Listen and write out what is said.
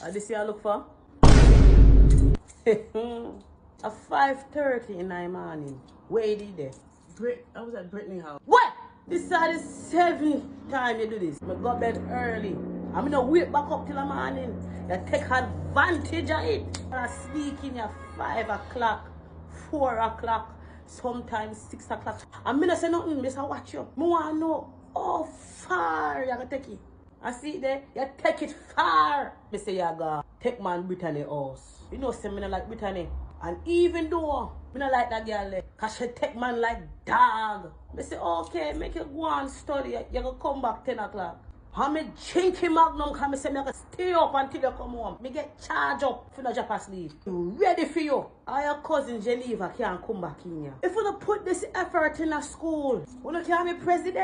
This year I look for? At 5:30 in the morning. Where you did there? I was at Brittany house. What? This is the seventh time you do this. I go bed early. I'm gonna wake back up till the morning. You take advantage of it. I sneak in at 5 o'clock, 4 o'clock, sometimes 6 o'clock. I'm gonna say nothing, I watch you. I wanna know how far you're gonna take it. I see it there, you take it far. I say you go take man Brittany house. You know, say me not like Brittany. And even though I don't like that girl there, because she take man like dog. I say, okay, make you go and study. You go come back 10 o'clock. I'm a drinking magnum because I say I can stay up until you come home. I get charged up for the drop asleep. Ready for you. Or your cousin Geneva can't come back in here. If you don't put this effort in a school, you can't be president.